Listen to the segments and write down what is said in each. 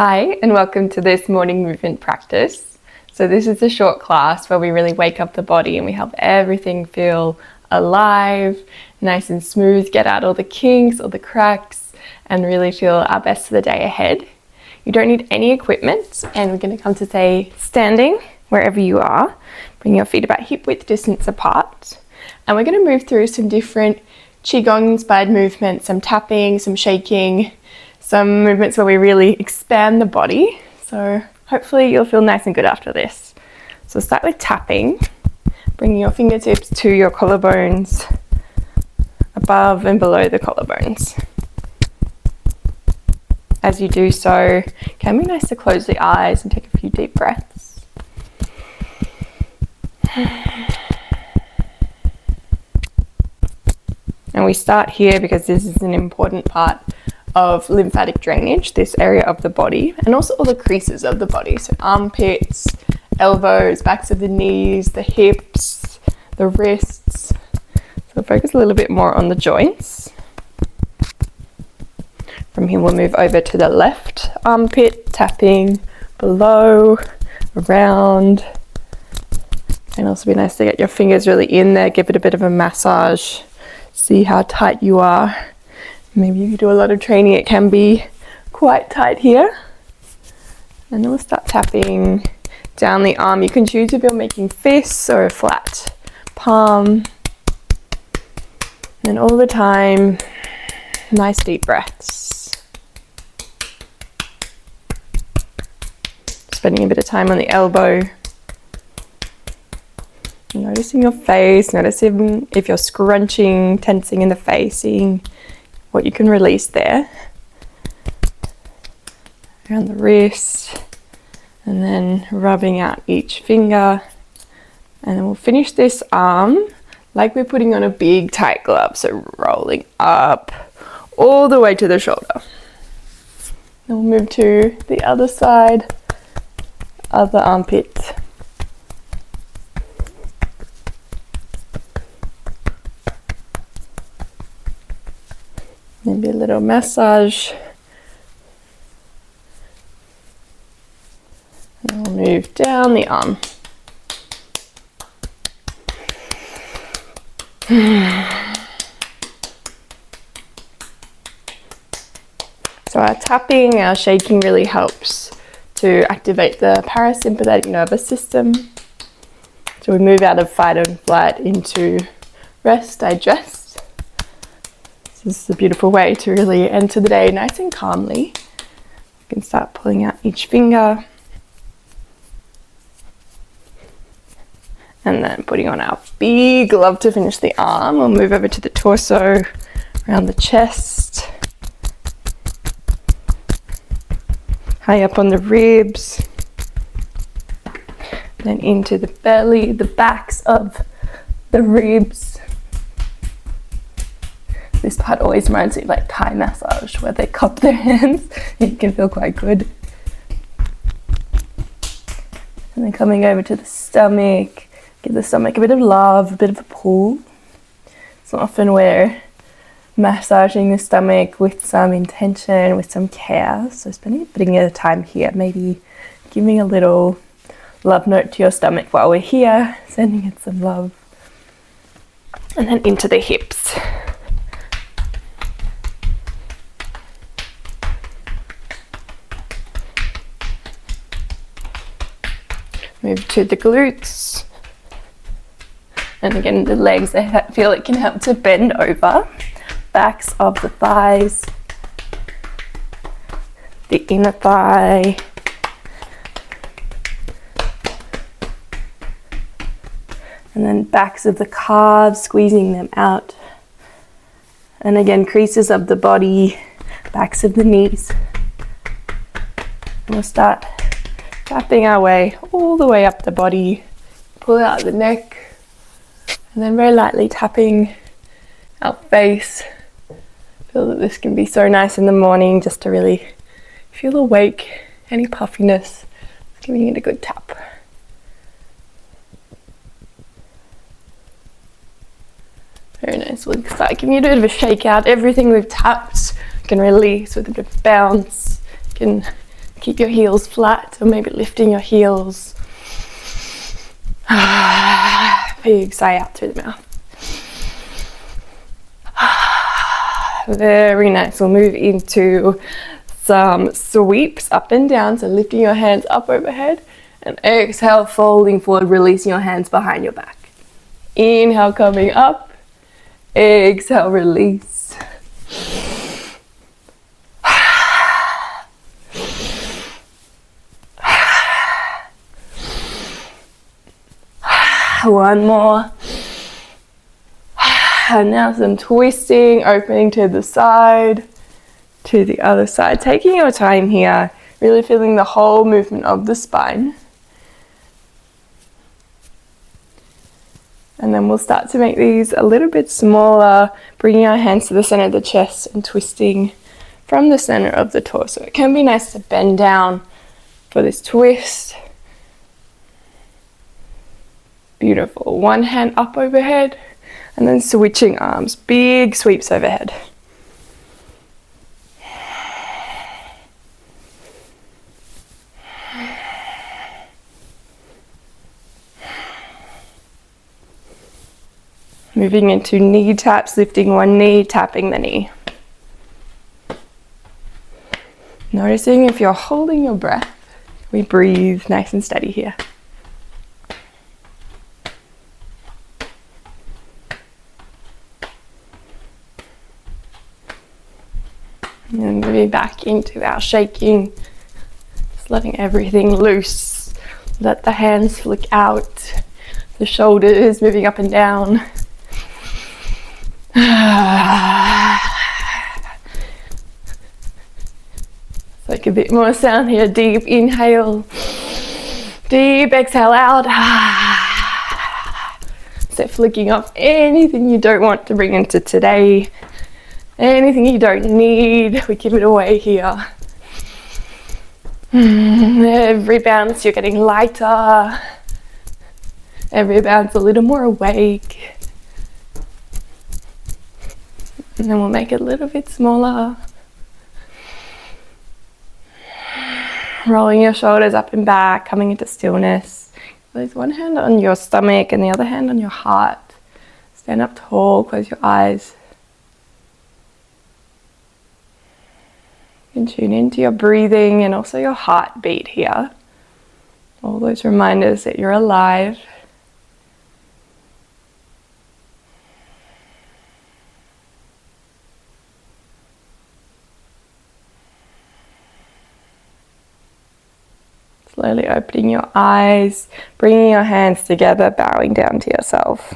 Hi, and welcome to this morning movement practice. So this is a short class where we really wake up the body and we help everything feel alive, nice and smooth, get out all the kinks, all the cracks, and really feel our best for the day ahead. You don't need any equipment, and we're going to come to say standing wherever you are. Bring your feet about hip width distance apart. And we're going to move through some different Qigong inspired movements, some tapping, some shaking, some movements where we really expand the body. So hopefully you'll feel nice and good after this. So start with tapping, bringing your fingertips to your collarbones, above and below the collarbones. As you do so, it can be nice to close the eyes and take a few deep breaths. And we start here because this is an important part of lymphatic drainage, this area of the body, and also all the creases of the body. So armpits, elbows, backs of the knees, the hips, the wrists. So focus a little bit more on the joints. From here we'll move over to the left armpit, tapping below, around. And also be nice to get your fingers really in there, give it a bit of a massage. See how tight you are. Maybe if you do a lot of training, it can be quite tight here. And then we'll start tapping down the arm. You can choose if you're making fists or a flat palm. And all the time, nice deep breaths. Spending a bit of time on the elbow. Noticing your face, noticing if you're scrunching, tensing in the face, seeing what you can release there. Around the wrist, and then rubbing out each finger. And then we'll finish this arm like we're putting on a big tight glove, so rolling up all the way to the shoulder. Then we'll move to the other side, other armpit. Maybe a little massage. And we'll move down the arm. So our tapping, our shaking really helps to activate the parasympathetic nervous system. So we move out of fight and flight into rest, digest. This is a beautiful way to really enter the day nice and calmly. You can start pulling out each finger. And then putting on our big glove to finish the arm. We'll move over to the torso, around the chest. High up on the ribs. Then into the belly, the backs of the ribs. This part always reminds me of like Thai massage where they cup their hands. It can feel quite good. And then coming over to the stomach, give the stomach a bit of love, a bit of a pull. So often we're massaging the stomach with some intention, with some care. So spending a bit of time here, maybe giving a little love note to your stomach while we're here, sending it some love. And then into the hips. Move to the glutes. And again, the legs, I feel it can help to bend over. Backs of the thighs. The inner thigh. And then backs of the calves, squeezing them out. And again, creases of the body, backs of the knees. And we'll start tapping our way all the way up the body, pull out the neck, and then very lightly tapping our face. Feel that this can be so nice in the morning just to really feel awake, any puffiness, just giving it a good tap. Very nice. We'll start giving you a bit of a shake out. Everything we've tapped can release with a bit of bounce. You can keep your heels flat, or maybe lifting your heels. Big sigh out through the mouth. Very nice. We'll move into some sweeps up and down. So lifting your hands up overhead and exhale, folding forward, releasing your hands behind your back. Inhale, coming up. Exhale, release. One more. And now some twisting, opening to the side, to the other side. Taking your time here, really feeling the whole movement of the spine. And then we'll start to make these a little bit smaller, bringing our hands to the center of the chest and twisting from the center of the torso. It can be nice to bend down for this twist. Beautiful. One hand up overhead and then switching arms. Big sweeps overhead. Moving into knee taps, lifting one knee, tapping the knee. Noticing if you're holding your breath, we breathe nice and steady here. And then moving back into our shaking, just letting everything loose. Let the hands flick out, the shoulders moving up and down. Like a bit more sound here. Deep inhale, deep exhale out. So flicking off anything you don't want to bring into today, anything you don't need, we give it away here. Every bounce you're getting lighter, every bounce a little more awake. And then we'll make it a little bit smaller. Rolling your shoulders up and back, coming into stillness. Place one hand on your stomach and the other hand on your heart. Stand up tall, close your eyes. You can tune into your breathing and also your heartbeat here. All those reminders that you're alive. Slowly opening your eyes, bringing your hands together, bowing down to yourself.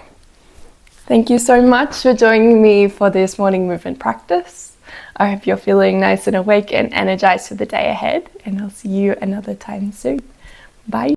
Thank you so much for joining me for this morning movement practice. I hope you're feeling nice and awake and energized for the day ahead, and I'll see you another time soon. Bye.